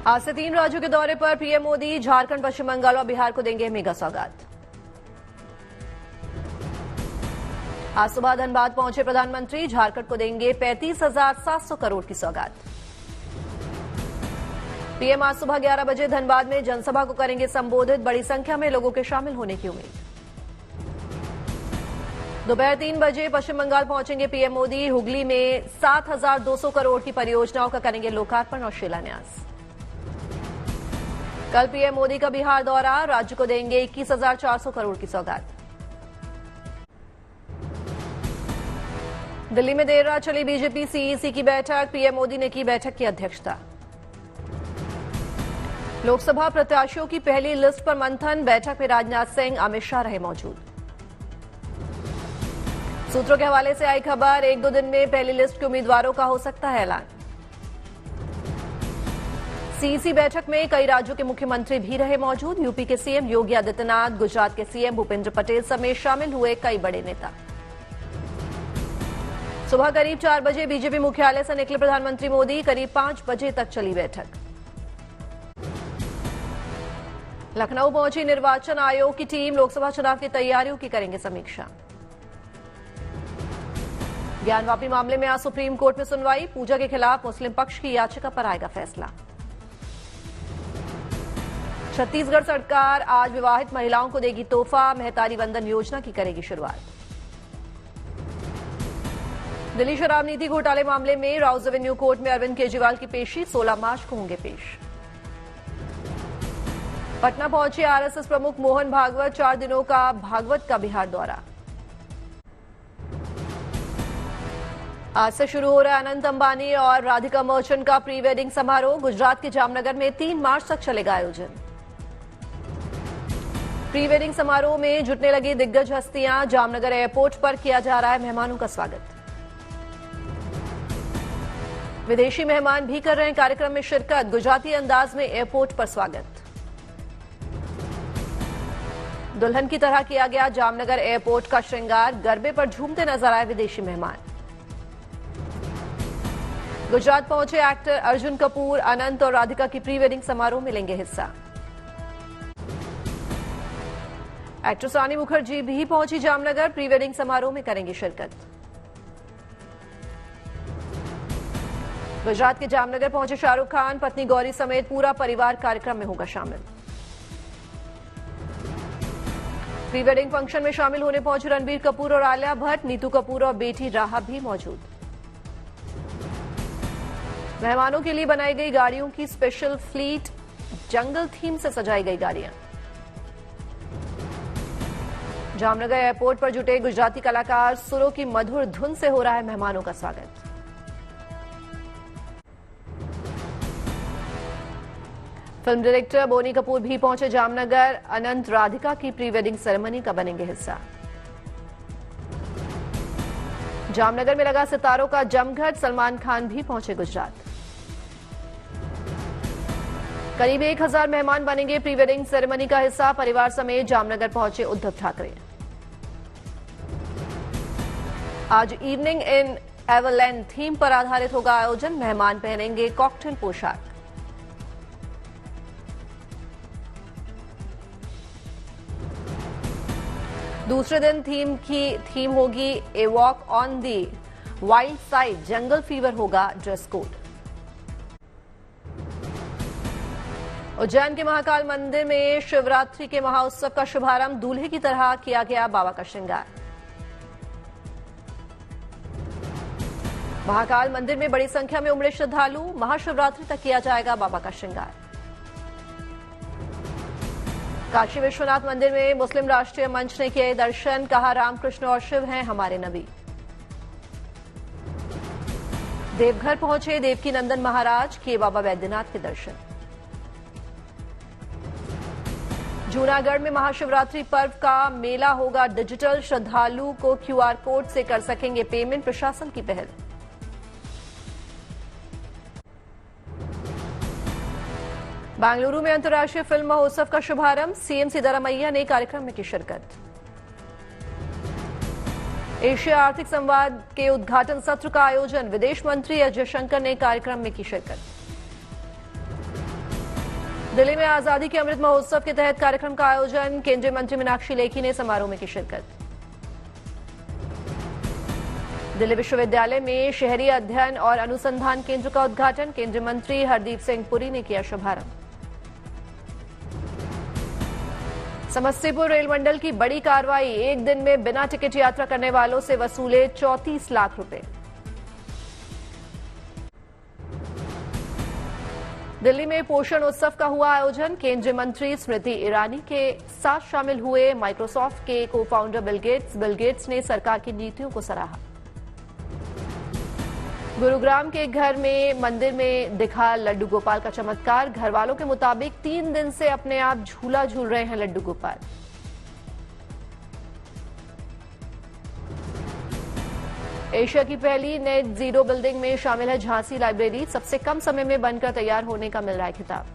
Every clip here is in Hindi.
आज से 3 राज्यों के दौरे पर पीएम मोदी झारखंड, पश्चिम बंगाल और बिहार को देंगे मेगा सौगात। आज सुबह धनबाद पहुंचे प्रधानमंत्री, झारखंड को देंगे 35,700 करोड़ की सौगात। पीएम आज सुबह 11 बजे धनबाद में जनसभा को करेंगे संबोधित, बड़ी संख्या में लोगों के शामिल होने की उम्मीद। दोपहर 3 बजे पश्चिम बंगाल पहुंचेंगे पीएम मोदी, हुगली में 7,200 करोड़ की परियोजनाओं का करेंगे लोकार्पण और शिलान्यास। कल पीएम मोदी का बिहार दौरा, राज्य को देंगे 21,400 करोड़ की सौगात। दिल्ली में देर रात चली बीजेपी सीईसी की बैठक, पीएम मोदी ने की बैठक की अध्यक्षता। लोकसभा प्रत्याशियों की पहली लिस्ट पर मंथन, बैठक में राजनाथ सिंह, अमित शाह रहे मौजूद। सूत्रों के हवाले से आई खबर, 1-2 दिन में पहली लिस्ट के उम्मीदवारों का हो सकता है ऐलान। सीईसी बैठक में कई राज्यों के मुख्यमंत्री भी रहे मौजूद, यूपी के सीएम योगी आदित्यनाथ, गुजरात के सीएम भूपेंद्र पटेल समेत शामिल हुए कई बड़े नेता। सुबह करीब 4 बजे बीजेपी मुख्यालय से निकले प्रधानमंत्री मोदी, करीब 5 बजे तक चली बैठक। लखनऊ पहुंची निर्वाचन आयोग की टीम, लोकसभा चुनाव की तैयारियों की करेंगे समीक्षा। ज्ञानवापी मामले में आज सुप्रीम कोर्ट में सुनवाई, पूजा के खिलाफ मुस्लिम पक्ष की याचिका पर आएगा फैसला। छत्तीसगढ़ सरकार आज विवाहित महिलाओं को देगी तोहफा, महतारी वंदन योजना की करेगी शुरुआत। दिल्ली शराब नीति घोटाले मामले में राउज एवेन्यू कोर्ट में अरविंद केजरीवाल की पेशी, 16 मार्च को होंगे पेश। पटना पहुंचे आरएसएस प्रमुख मोहन भागवत, 4 दिनों का भागवत का बिहार दौरा। आज से शुरू हो रहा है अनंत अंबानी और राधिका मर्चेंट का प्री वेडिंग समारोह, गुजरात के जामनगर में 3 मार्च तक चलेगा आयोजन। प्री वेडिंग समारोह में जुटने लगी दिग्गज हस्तियां, जामनगर एयरपोर्ट पर किया जा रहा है मेहमानों का स्वागत। विदेशी मेहमान भी कर रहे हैं कार्यक्रम में शिरकत, गुजराती अंदाज में एयरपोर्ट पर स्वागत। दुल्हन की तरह किया गया जामनगर एयरपोर्ट का श्रृंगार, गरबे पर झूमते नजर आए विदेशी मेहमान। गुजरात पहुंचे एक्टर अर्जुन कपूर, अनंत और राधिका की प्री वेडिंग समारोह में लेंगे हिस्सा। एक्ट्रेस रानी मुखर्जी भी पहुंची जामनगर, प्री वेडिंग समारोह में करेंगी शिरकत। गुजरात के जामनगर पहुंचे शाहरुख खान, पत्नी गौरी समेत पूरा परिवार कार्यक्रम में होगा शामिल। प्री वेडिंग फंक्शन में शामिल होने पहुंचे रणबीर कपूर और आलिया भट्ट, नीतू कपूर और बेटी राहा भी मौजूद। मेहमानों के लिए बनाई गई गाड़ियों की स्पेशल फ्लीट, जंगल थीम से सजाई गई गाड़ियां। जामनगर एयरपोर्ट पर जुटे गुजराती कलाकार, सुरों की मधुर धुन से हो रहा है मेहमानों का स्वागत। फिल्म डायरेक्टर बोनी कपूर भी पहुंचे जामनगर, अनंत राधिका की प्री वेडिंग सेरेमनी का बनेंगे हिस्सा। जामनगर में लगा सितारों का जमघट, सलमान खान भी पहुंचे गुजरात। करीब 1,000 मेहमान बनेंगे प्री वेडिंग सेरेमनी का हिस्सा, परिवार समेत जामनगर पहुंचे उद्धव ठाकरे। आज इवनिंग इन एवरलैंड थीम पर आधारित होगा आयोजन, मेहमान पहनेंगे कॉकटेल पोशाक। दूसरे दिन थीम होगी a walk on the wild side, jungle fever होगा ड्रेस कोड। उज्जैन के महाकाल मंदिर में शिवरात्रि के महोत्सव का शुभारंभ, दूल्हे की तरह किया गया बाबा का श्रृंगार। महाकाल मंदिर में बड़ी संख्या में उमड़े श्रद्धालु, महाशिवरात्रि तक किया जाएगा बाबा का श्रृंगार। काशी विश्वनाथ मंदिर में मुस्लिम राष्ट्रीय मंच ने किए दर्शन, कहा रामकृष्ण और शिव हैं हमारे नबी। देवघर पहुंचे देवकी नंदन महाराज, किए बाबा वैद्यनाथ के दर्शन। जूनागढ़ में महाशिवरात्रि पर्व का मेला होगा डिजिटल, श्रद्धालु को क्यूआर कोड से कर सकेंगे पेमेंट, प्रशासन की पहल। बेंगलुरु में अंतर्राष्ट्रीय फिल्म महोत्सव का शुभारंभ, सीएम सिद्धारमैया ने कार्यक्रम में की शिरकत। एशिया आर्थिक संवाद के उद्घाटन सत्र का आयोजन, विदेश मंत्री एस जयशंकर ने कार्यक्रम में की शिरकत। दिल्ली में आजादी के अमृत महोत्सव के तहत कार्यक्रम का आयोजन, केंद्रीय मंत्री मीनाक्षी लेखी ने समारोह में की शिरकत। दिल्ली विश्वविद्यालय में शहरी अध्ययन और अनुसंधान केंद्र का उद्घाटन, केंद्रीय मंत्री हरदीप सिंह पुरी ने किया शुभारंभ। समस्तीपुर रेल मंडल की बड़ी कार्रवाई, एक दिन में बिना टिकट यात्रा करने वालों से वसूले 34 लाख रुपए। दिल्ली में पोषण उत्सव का हुआ आयोजन, केंद्रीय मंत्री स्मृति ईरानी के साथ शामिल हुए माइक्रोसॉफ्ट के को फाउंडर बिल गेट्स ने सरकार की नीतियों को सराहा। गुरुग्राम के एक घर में मंदिर में दिखा लड्डू गोपाल का चमत्कार, घर वालों के मुताबिक 3 दिन से अपने आप झूला झूल रहे हैं लड्डू गोपाल। एशिया की पहली नेट जीरो बिल्डिंग में शामिल है झांसी लाइब्रेरी, सबसे कम समय में बनकर तैयार होने का मिल रहा है खिताब।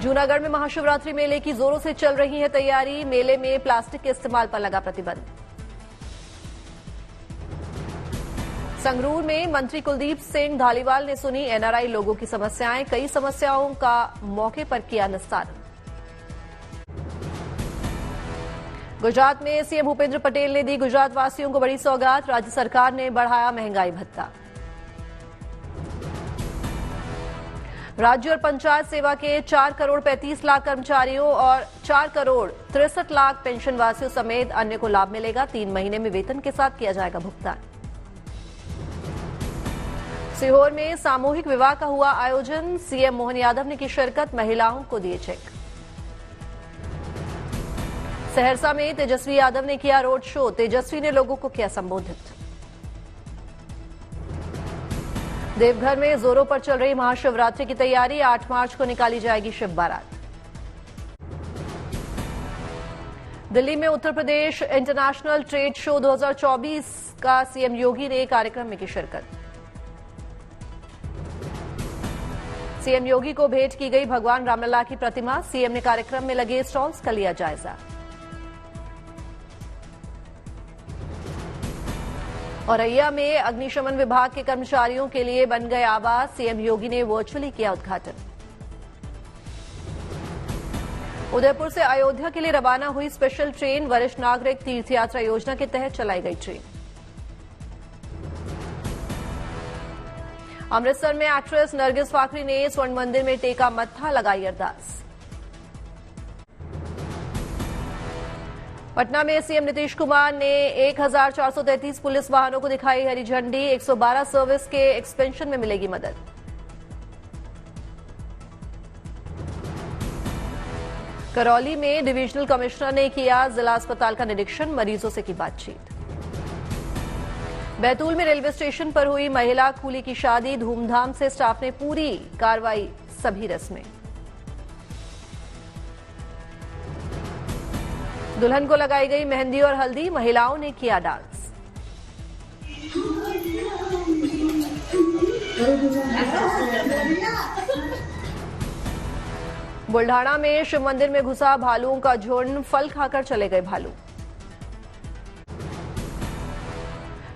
जूनागढ़ में महाशिवरात्रि मेले की जोरों से चल रही है तैयारी, मेले में प्लास्टिक के इस्तेमाल पर लगा प्रतिबंध। संगरूर में मंत्री कुलदीप सिंह धालीवाल ने सुनी एनआरआई लोगों की समस्याएं, कई समस्याओं का मौके पर किया निस्तारण। गुजरात में सीएम भूपेंद्र पटेल ने दी गुजरात वासियों को बड़ी सौगात, राज्य सरकार ने बढ़ाया महंगाई भत्ता। राज्य और पंचायत सेवा के 4 करोड़ 35 लाख कर्मचारियों और 4 करोड़ 63 लाख पेंशन वासियों समेत अन्य को लाभ मिलेगा, 3 महीने में वेतन के साथ किया जाएगा भुगतान। सीहोर में सामूहिक विवाह का हुआ आयोजन, सीएम मोहन यादव ने की शिरकत, महिलाओं को दिए चेक। सहरसा में तेजस्वी यादव ने किया रोड शो, तेजस्वी ने लोगों को किया संबोधित। देवघर में जोरों पर चल रही महाशिवरात्रि की तैयारी, 8 मार्च को निकाली जाएगी शिव बारात। दिल्ली में Uttar Pradesh international trade show 2024 का सीएम योगी ने कार्यक्रम में की शिरकत। सीएम योगी को भेंट की गई भगवान रामलला की प्रतिमा, सीएम ने कार्यक्रम में लगे स्टॉल्स का लिया जायजा। औरैया में अग्निशमन विभाग के कर्मचारियों के लिए बन गए आवास, सीएम योगी ने वर्चुअली किया उद्घाटन। उदयपुर से अयोध्या के लिए रवाना हुई स्पेशल ट्रेन, वरिष्ठ नागरिक तीर्थ यात्रा योजना के तहत चलाई गई ट्रेन। अमृतसर में एक्ट्रेस नरगिस फाखरी ने स्वर्ण मंदिर में टेका मत्था, लगाई अरदास। पटना में सीएम नीतीश कुमार ने 1433 पुलिस वाहनों को दिखाई हरी झंडी, 112 सर्विस के एक्सपेंशन में मिलेगी मदद। करौली में डिविजनल कमिश्नर ने किया जिला अस्पताल का निरीक्षण, मरीजों से की बातचीत। बैतूल में रेलवे स्टेशन पर हुई महिला कूली की शादी, धूमधाम से स्टाफ ने पूरी कार्रवाई, सभी रस्में। दुल्हन को लगाई गई मेहंदी और हल्दी, महिलाओं ने किया डांस। बुल्ढाना में शिव मंदिर में घुसा भालुओं का झुंड, फल खाकर चले गए भालू।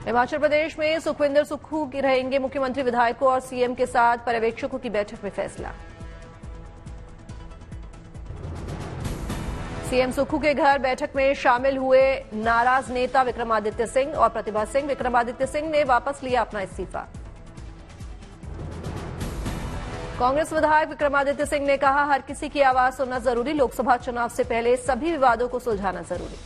हिमाचल प्रदेश में सुखविंदर सुक्खू की रहेंगे मुख्यमंत्री, विधायकों और सीएम के साथ पर्यवेक्षकों की बैठक में फैसला। सीएम सुक्खू के घर बैठक में शामिल हुए नाराज नेता विक्रमादित्य सिंह और प्रतिभा सिंह, विक्रमादित्य सिंह ने वापस लिया अपना इस्तीफा। कांग्रेस विधायक विक्रमादित्य सिंह ने कहा, हर किसी की आवाज सुनना जरूरी, लोकसभा चुनाव से पहले सभी विवादों को सुलझाना जरूरी।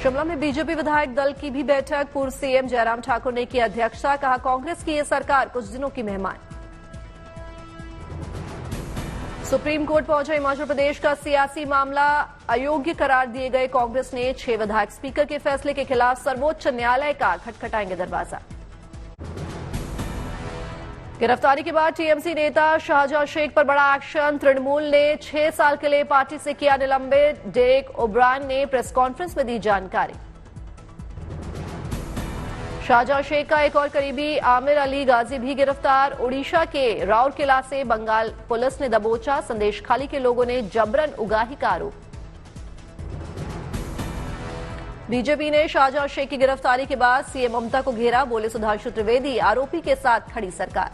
शिमला में बीजेपी विधायक दल की भी बैठक, पूर्व सीएम जयराम ठाकुर ने की अध्यक्षता, कहा कांग्रेस की यह सरकार कुछ दिनों की मेहमान। सुप्रीम कोर्ट पहुंचा हिमाचल प्रदेश का सियासी मामला, अयोग्य करार दिए गए कांग्रेस ने 6 विधायक, स्पीकर के फैसले के खिलाफ सर्वोच्च न्यायालय का खटखटाएंगे दरवाजा। गिरफ्तारी के बाद टीएमसी नेता शाहजहां शेख पर बड़ा एक्शन, तृणमूल ने 6 साल के लिए पार्टी से किया निलंबित, डेरेक ओब्रायन ने प्रेस कॉन्फ्रेंस में दी जानकारी। शाहजहां शेख का एक और करीबी आमिर अली गाजी भी गिरफ्तार, ओडिशा के राउरकेला से बंगाल पुलिस ने दबोचा, संदेश खाली के लोगों ने जबरन उगाही का आरोप। बीजेपी ने शाहजहां शेख की गिरफ्तारी के बाद सीएम ममता को घेरा, बोले सुधांशु त्रिवेदी आरोपी के साथ खड़ी सरकार।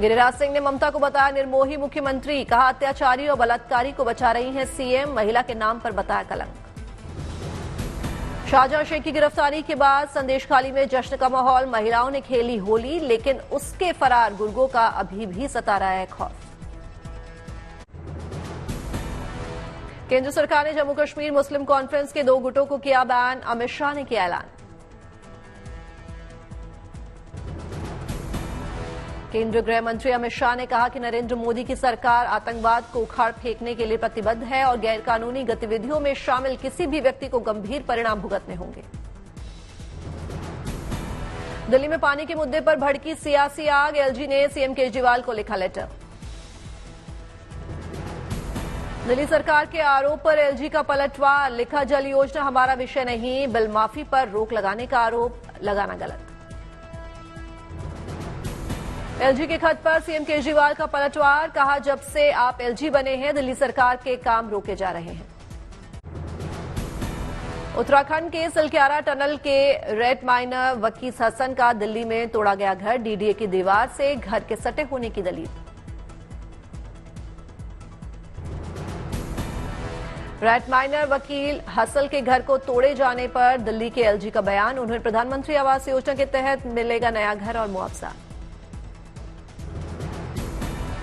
गिरिराज सिंह ने ममता को बताया निर्मोही मुख्यमंत्री, कहा अत्याचारी और बलात्कारी को बचा रही हैं सीएम, महिला के नाम पर बताया कलंक। शाहजहां शेख की गिरफ्तारी के बाद संदेशखाली में जश्न का माहौल, महिलाओं ने खेली होली, लेकिन उसके फरार गुर्गों का अभी भी सता रहा है खौफ। केंद्र सरकार ने जम्मू कश्मीर मुस्लिम कॉन्फ्रेंस के 2 गुटों को किया बैन, अमित शाह ने किया ऐलान। केंद्रीय गृह मंत्री अमित शाह ने कहा कि नरेंद्र मोदी की सरकार आतंकवाद को उखाड़ फेंकने के लिए प्रतिबद्ध है और गैरकानूनी गतिविधियों में शामिल किसी भी व्यक्ति को गंभीर परिणाम भुगतने होंगे। दिल्ली में पानी के मुद्दे पर भड़की सियासी आग, एलजी ने सीएम केजरीवाल को लिखा लेटर। दिल्ली सरकार के आरोप पर एलजी का पलटवार, लिखा जल योजना हमारा विषय नहीं, बिल माफी पर रोक लगाने का आरोप लगाना गलत। एलजी के खत पर सीएम केजरीवाल का पलटवार, कहा जब से आप एलजी बने हैं दिल्ली सरकार के काम रोके जा रहे हैं। उत्तराखंड के सिलक्यारा टनल के रेड माइनर वकीस हसन का दिल्ली में तोड़ा गया घर, डीडीए की दीवार से घर के सटे होने की दलील। रेड माइनर वकील हसल के घर को तोड़े जाने पर दिल्ली के एलजी का बयान, उन्हें प्रधानमंत्री आवास योजना के तहत मिलेगा नया घर और मुआवजा।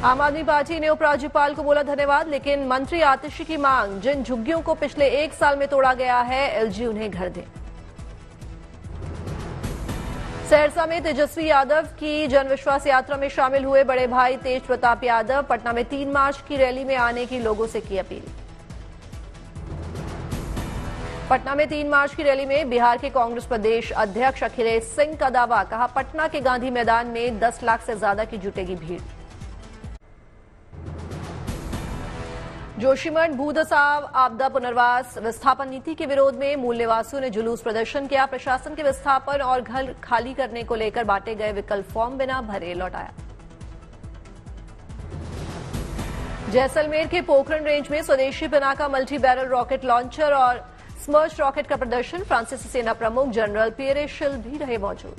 आम आदमी पार्टी ने उपराज्यपाल को बोला धन्यवाद, लेकिन मंत्री आतिशी की मांग, जिन झुग्गियों को पिछले 1 साल में तोड़ा गया है एलजी उन्हें घर दे। सहरसा में तेजस्वी यादव की जनविश्वास यात्रा में शामिल हुए बड़े भाई तेज प्रताप यादव, पटना में 3 मार्च की रैली में आने की लोगों से की अपील। पटना में 3 मार्च की रैली में बिहार के कांग्रेस प्रदेश अध्यक्ष अखिलेश सिंह का दावा, कहा पटना के गांधी मैदान में 10 लाख से ज्यादा की जुटेगी भीड़। जोशीमठ भूदसाव आपदा पुनर्वास विस्थापन नीति के विरोध में मूल निवासियों ने जुलूस प्रदर्शन किया, प्रशासन के विस्थापन और घर खाली करने को लेकर बांटे गए विकल्प फॉर्म बिना भरे लौटाया। जैसलमेर के पोखरण रेंज में स्वदेशी Pinaka multi barrel rocket launcher और स्मर्च रॉकेट का प्रदर्शन, फ्रांसीसी सेना प्रमुख जनरल पियरे शिल भी रहे मौजूद।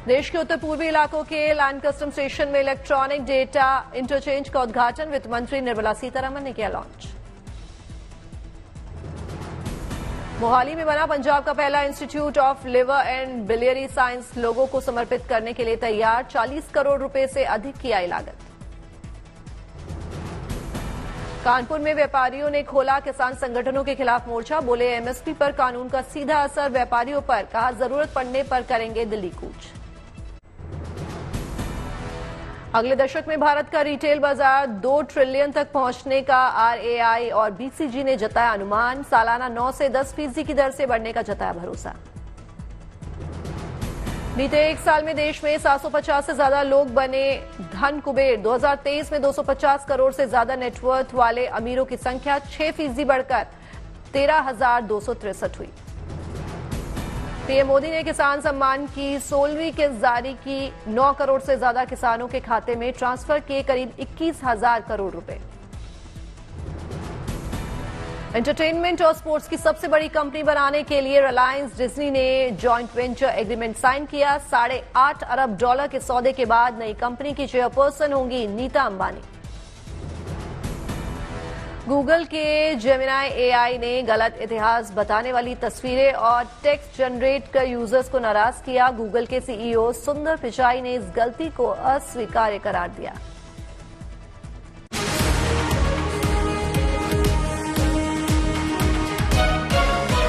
देश के उत्तर पूर्वी इलाकों के लैंड कस्टम स्टेशन में इलेक्ट्रॉनिक डेटा इंटरचेंज का उद्घाटन वित्त मंत्री निर्मला सीतारमण ने किया लॉन्च। मोहाली में बना पंजाब का पहला institute of liver and biliary science लोगों को समर्पित करने के लिए तैयार, 40 करोड़ रुपए से अधिक की आई लागत। कानपुर में व्यापारियों ने खोला किसान संगठनों के खिलाफ मोर्चा, बोले एमएसपी पर कानून का सीधा असर व्यापारियों पर, कहा जरूरत पड़ने पर करेंगे दिल्ली कूच। अगले दशक में भारत का रिटेल बाजार 2 ट्रिलियन तक पहुंचने का आरएआई और बीसीजी ने जताया अनुमान, सालाना 9 से 10% की दर से बढ़ने का जताया भरोसा। बीते 1 साल में देश में 750 से ज्यादा लोग बने धन कुबेर, 2023 में 250 करोड़ से ज्यादा नेटवर्थ वाले अमीरों की संख्या 6% बढ़कर 13,263 हुई। पीएम मोदी ने किसान सम्मान की 16वीं किस्त जारी की, 9 करोड़ से ज्यादा किसानों के खाते में ट्रांसफर किए करीब 21,000 करोड़ रुपए। एंटरटेनमेंट और स्पोर्ट्स की सबसे बड़ी कंपनी बनाने के लिए रिलायंस डिज्नी ने जॉइंट वेंचर एग्रीमेंट साइन किया, $8.5 अरब के सौदे के बाद नई कंपनी की चेयरपर्सन होंगी नीता अंबानी। गूगल के जेमिनाई एआई ने गलत इतिहास बताने वाली तस्वीरें और टेक्स्ट जनरेट कर यूजर्स को नाराज किया, गूगल के सीईओ सुंदर पिचाई ने इस गलती को अस्वीकार्य करार दिया।